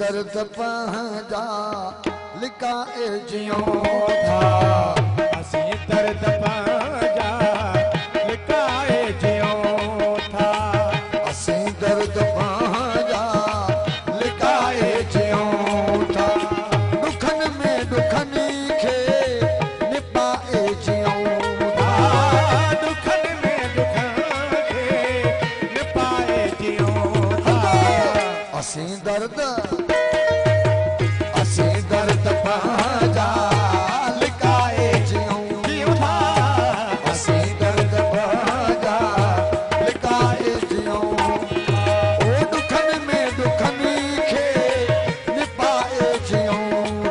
दर्द पंहिंजा लिकाए जियूं था, असीं दर्द पंहिंजा लिकाए जियूं था, असीं दर्द पंहिंजा लिकाए जियूं था, दुखनि में दुखनि खे निपाए जियूं था, दुखनि में दुखनि खे निपाए जियूं था, असीं दर्द पंहिंजा लिकाए जियूं था, असीं दर्द पंहिंजा लिकाए जियूं था, ओ दुखनि में दुखनि खे निपाए जियूं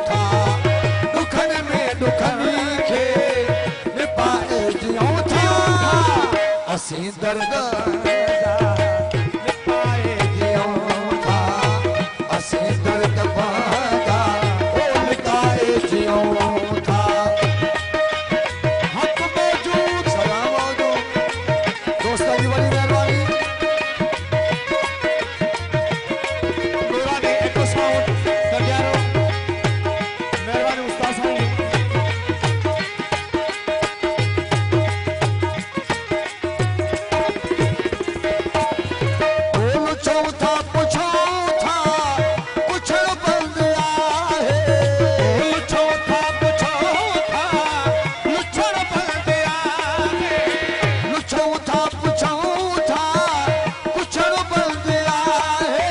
था, दुखनि में दुखनि खे निपाए जियूं था, असीं दर्द लिकाए जियूं था, असीं दर्द पंहिंजा लिकाए जियूं था, हक़ मौजूद सलाम मौजूद दोस्तनि जी वॾी महिरबानी नूरानी एको साउंड गडियारो महिरबानी उस्ताद साईं बोल चऊं था पुछूं था पुछण बंद आहे, बोल चऊं था पुछूं था लुछण बंद आहे, लुछूं था पुछूं था पुछण बंद आहे,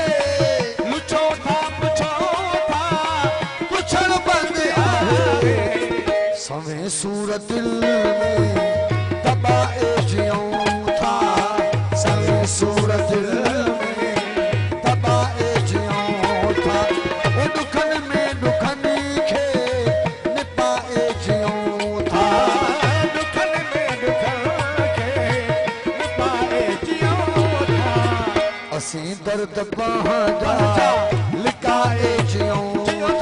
लुछो था पुछूं था पुछण बंद आहे, सवें सूरत दिल में दबाए जियूं था, सवें सूरत दिल में दबाए जियूं था, ओ दुखनि में दुखनि खे निपाए जियूं था, दुखनि में दुखनि खे निपाए जियूं था, असीं दर्द पंहिंजा लिकाए जियूं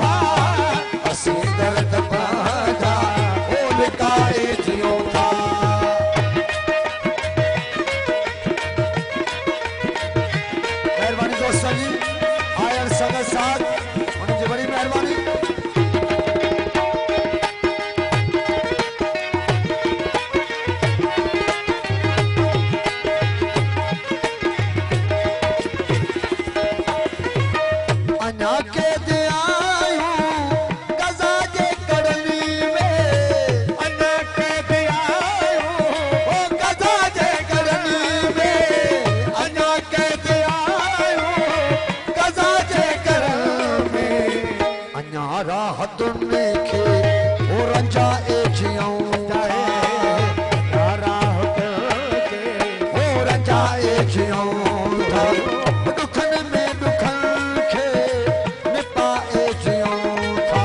था, असीं दर्द पंहिंजा ओ लिकाए जियूं था, महिरबानी दोस्तनि जी आयल संगत साथ उन्हनि जी वॾी महिरबानी अञा के आयूं गज़ा जे कड़नी में, अञा कैद आयूं ओ गज़ा जे कड़नी में, अञा कैद आयूं गज़ा जे करण में, अञा राहतुनि खे ओ रंजाए जियूं था, ओ रंजाए जियूं था, दुखनि में दुखनि खे निपाए जियूं था,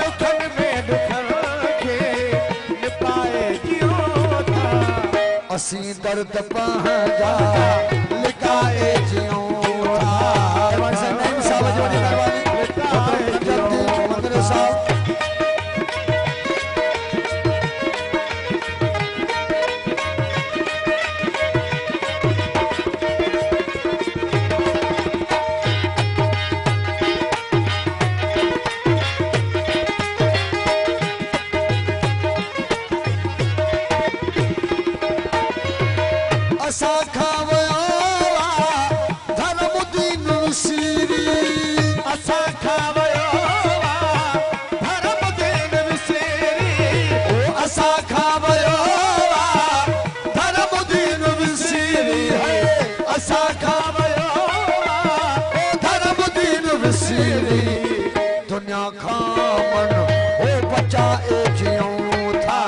दुखनि में दुखनि खे निपाए जियूं था, असीं दर्द पंहिंजा लिकाए जियूं था, महिरबानी साईं नईम साहब जी वॾी महिरबानी जल्दी मंदिर साहब असां खां वियो धर्मुद्दीन सीरी, असां खां वियो धर्मुद्दीन विसेरी, ओ असां खां वियो धर्मुद्दीन सीरी, असां खां वियो धर्मुद्दीन सीरी, दुनिया खां मन ओ बचाए जियूं था,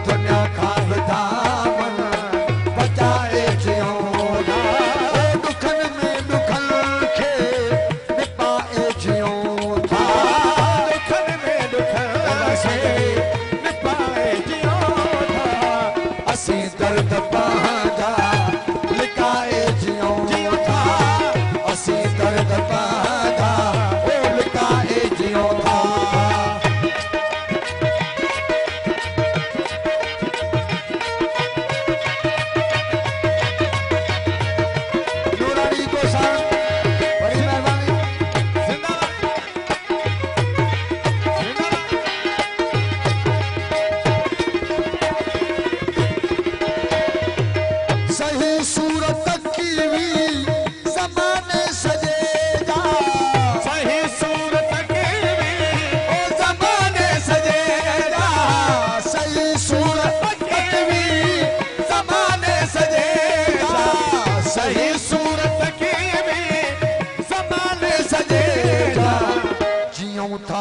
दुनिया खां दामन बचाए जियूं था, ओ दुखनि में दुखनि खे निपाए जियूं था, दुखनि में दुखनि खे निपाए जियूं था, असीं दर्द पंहिंजा लिकाए जियूं था, असीं दर्द पंहिंजा ओ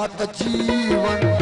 घात जीवन